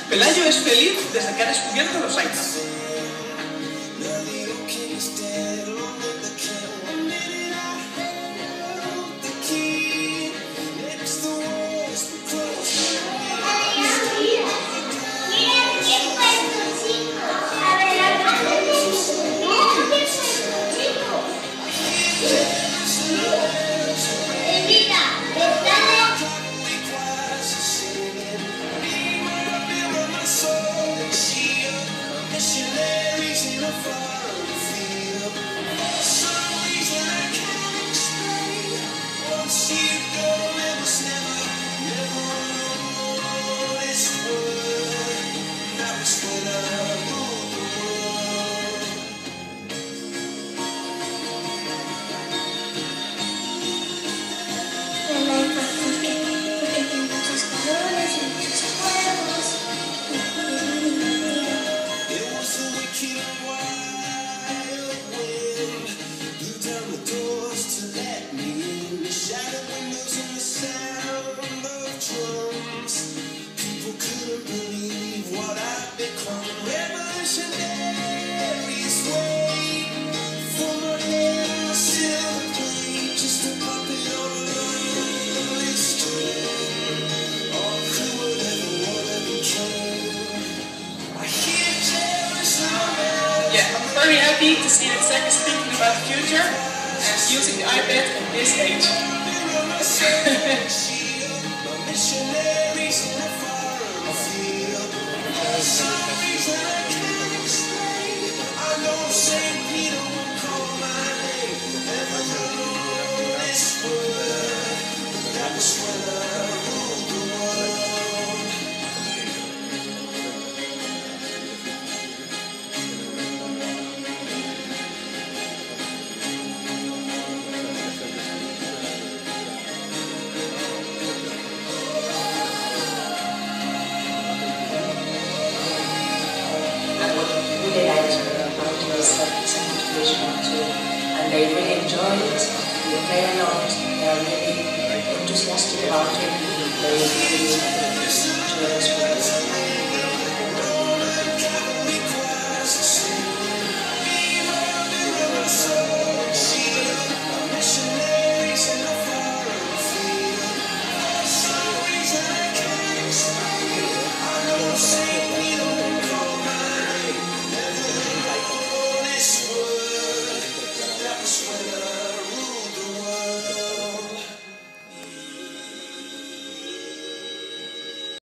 Pelayo es feliz desde que ha descubierto los iPads. Very happy to see that Zach is thinking about the future and using the iPad at this age. And they really enjoy it, they play a lot, they're really enthusiastic about it, they really enjoy it.